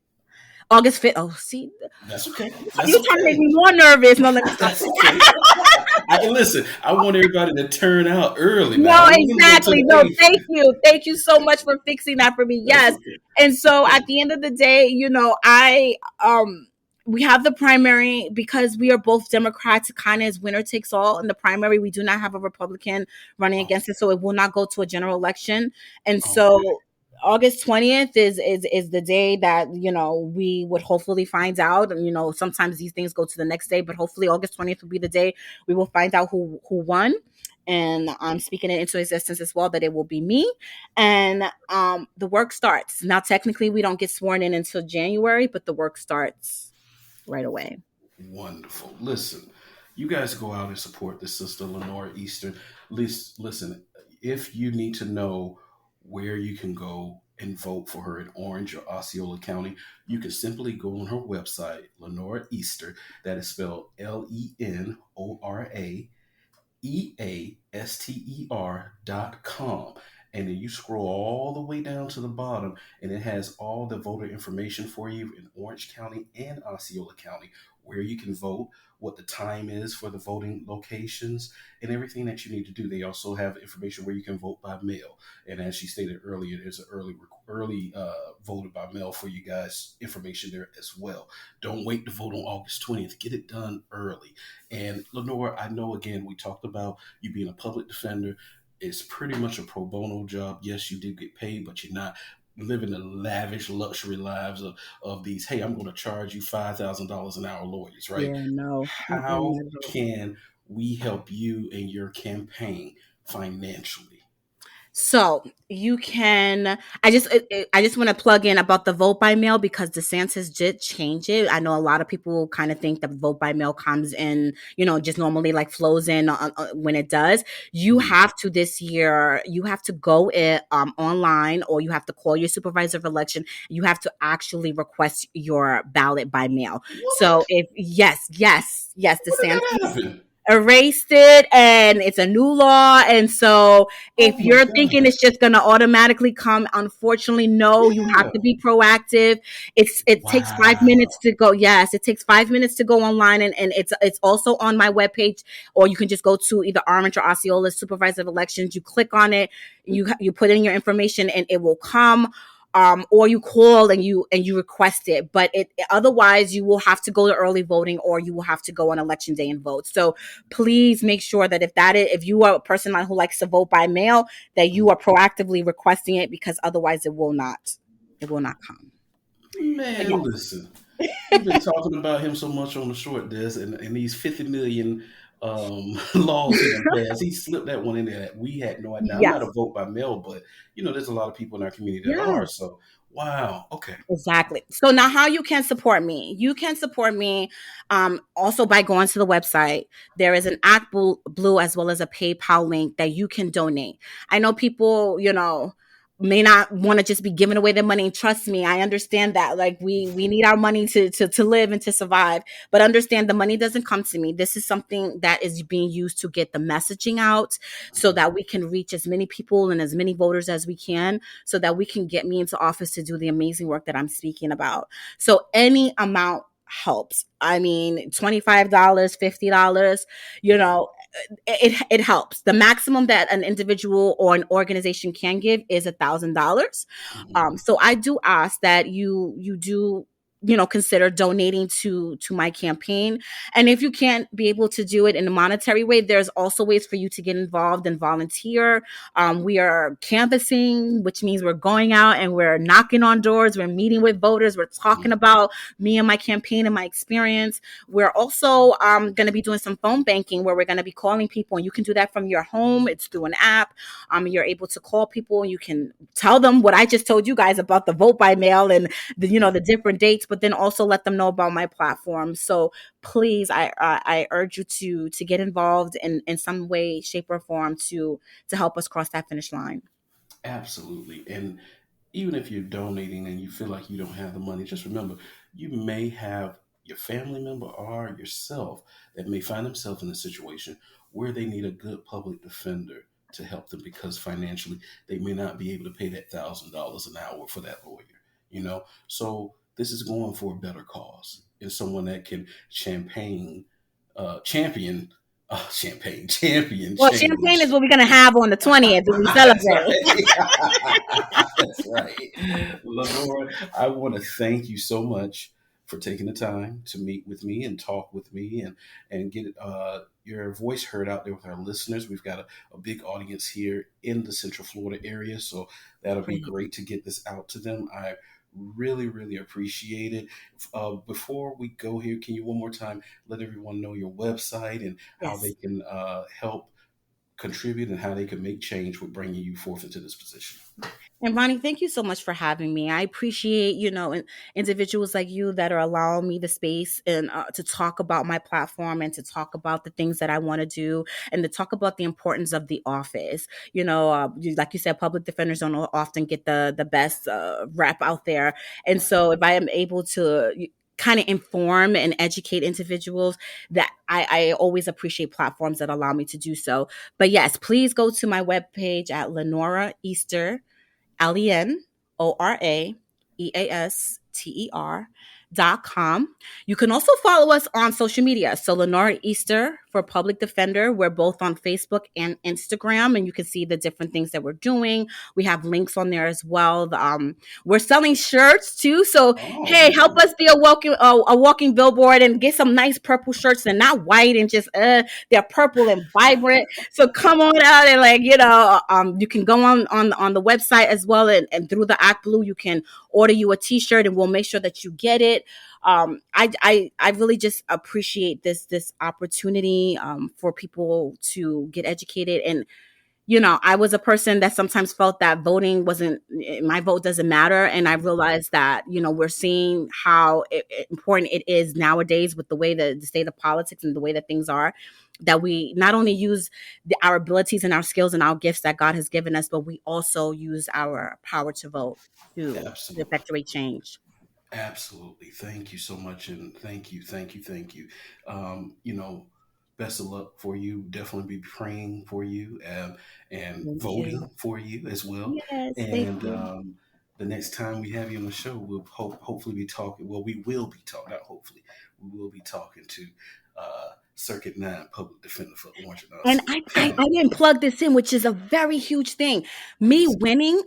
August 5th. Oh, see, That's okay. That's you're trying to okay. make me more nervous. No, let me stop. That's okay. Listen, I want everybody to turn out early, man. I No, don't want to go to exactly. the No, eighth. thank you. Thank you so much for fixing that for me. That's Yes. okay. And so at the end of the day, we have the primary because we are both Democrats. Kind of is winner takes all in the primary. We do not have a Republican running against it, so it will not go to a general election. And Okay. so August 20th is the day that we would hopefully find out. And sometimes these things go to the next day, but hopefully August 20th will be the day we will find out who won. And I'm speaking it into existence as well that it will be me. And the work starts. Now technically we don't get sworn in until January, but the work starts right away. Wonderful. Listen, you guys go out and support the sister Lenora Easter. Listen, if you need to know where you can go and vote for her in Orange or Osceola County, you can simply go on her website, Lenora Easter. That is spelled LenoraEaster.com. And then you scroll all the way down to the bottom, and it has all the voter information for you in Orange County and Osceola County, where you can vote, what the time is for the voting locations, and everything that you need to do. They also have information where you can vote by mail. And as she stated earlier, there's an early voted by mail for you guys information there as well. Don't wait to vote on August 20th. Get it done early. And Lenore, I know again, we talked about you being a public defender. It's pretty much a pro bono job. Yes, you do get paid, but you're not living the lavish luxury lives of these, hey, I'm going to charge you $5,000 an hour lawyers, right? Yeah, no. How can we help you in your campaign financially? So you can. I just want to plug in about the vote by mail because DeSantis did change it. I know a lot of people kind of think that vote by mail comes in, just normally like flows in when it does. You Mhm. have to this year. You have to go online, or you have to call your supervisor of election. You have to actually request your ballot by mail. So What? if yes, When did that DeSantis happen? erased it and it's a new law, and so if Oh my you're thinking God. it's just going to automatically come, unfortunately no, you have Yeah. to be proactive. It takes 5 minutes Wow. to go. Yes, it takes 5 minutes to go online, and it's also on my webpage, or you can just go to either Orange or Osceola supervisor of elections. You click on it, you put in your information and it will come, or you call and you request it. But it otherwise you will have to go to early voting, or you will have to go on election day and vote. So please make sure that if you are a person who likes to vote by mail, that you are proactively requesting it, because otherwise it will not come. But Man, listen. We've been talking about him so much on the short desk, and these 50 million laws he done passed. He slipped that one in there that we had no idea. I'm not a yes, vote by mail, but there's a lot of people in our community that are. yes. So, wow. Okay. Exactly. So now how you can support me. You can support me also by going to the website. There is an Act Blue as well as a PayPal link that you can donate. I know people, may not want to just be giving away their money. Trust me, I understand that. Like we need our money to live and to survive. But understand, the money doesn't come to me. This is something that is being used to get the messaging out, so that we can reach as many people and as many voters as we can, so that we can get me into office to do the amazing work that I'm speaking about. So any amount helps. I mean, $25, $50, you know, it helps. The maximum that an individual or an organization can give is $1,000. Mhm. So I do ask that you do, consider donating to my campaign. And if you can't be able to do it in a monetary way, there's also ways for you to get involved and volunteer. We are canvassing, which means we're going out and we're knocking on doors, we're meeting with voters, we're talking Mhm. about me and my campaign and my experience. We're also going to be doing some phone banking, where we're going to be calling people, and you can do that from your home. It's through an app. You're able to call people, and you can tell them what I just told you guys about the vote by mail and the different dates, but then also let them know about my platform. So please, I urge you to get involved in some way, shape, or form to help us cross that finish line. Absolutely. And even if you're donating and you feel like you don't have the money, just remember you may have your family member or yourself that may find themselves in a situation where they need a good public defender to help them because financially they may not be able to pay that $1,000 an hour for that lawyer. So this is going for a better cause and someone that can champion champion Well, champagne is change. what we're going to have on the 20th when we That's celebrate. right. That's right. Lenora, I want to thank you so much for taking the time to meet with me and talk with me and get your voice heard out there with our listeners. We've got a big audience here in the Central Florida area, so that'll be Great. great to get this out to them. I really, really appreciate it. Before we go here, can you one more time let everyone know your website and how they Yes. can help contribute and how they can make change with bringing you forth into this position. And Ronnie, thank you so much for having me. I appreciate, individuals like you that are allowing me the space and to talk about my platform and to talk about the things that I want to do and to talk about the importance of the office. Like you said, public defenders don't often get the best rep out there. And so if I am able to kind of inform and educate individuals, that I always appreciate platforms that allow me to do so. But yes, please go to my webpage at Lenora Easter, LenoraEaster.com. You can also follow us on social media. So Lenora Easter for Public Defender. We're both on Facebook and Instagram, and you can see the different things that we're doing. We have links on there as well. We're selling shirts too. So hey, help us be a walking billboard and get some nice purple shirts and not white and just they're purple and vibrant. So come on out and you can go on the website as well, and through the Act Blue you can order you a t-shirt and we'll make sure that you get it. I really just appreciate this opportunity for people to get educated. And I was a person that sometimes felt that voting wasn't, my vote doesn't matter. And I realized that, we're seeing how important it is nowadays with the way the state of politics and the way that things are, that we not only use our abilities and our skills and our gifts that God has given us, but we also use our power to vote to Absolutely. effectuate change. Absolutely. Thank you so much. And thank you, thank you, thank you. You know, best of luck for you. Definitely be praying for you, and Thank you. voting for you as well. Yes, thank And you. the next time we have you on the show, we'll hopefully be talking. Well, we will be talking, not hopefully, we will be talking to Circuit 9 Public Defender for Orange and And Osceola I County. didn't plug this in, which is a very huge thing. Me Yes. winning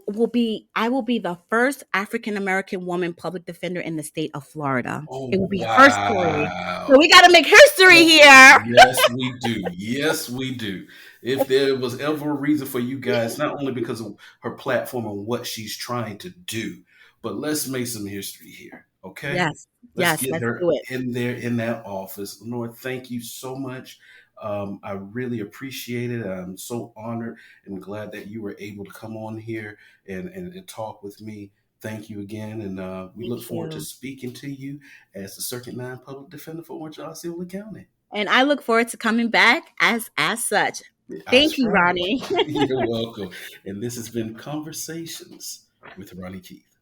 I will be the first African American woman public defender in the state of Florida. Oh, It will be history. So wow. we got to make history here. Yes, we do. Yes, we do. If there was ever a reason for you guys, not only because of her platform and what she's trying to do, but let's make some history here. Okay? Yes, Let's yes, get let's her do it. in there in that office. Lenore, thank you so much. I really appreciate it. I'm so honored and glad that you were able to come on here and talk with me. Thank you again. And we look Thank forward to you. speaking to you as the Circuit 9 Public Defender for Orange and Osceola County. And I look forward to coming back as such. Thank That's you, right. Ronnie. You're welcome. And this has been Conversations with Ronnie Keith.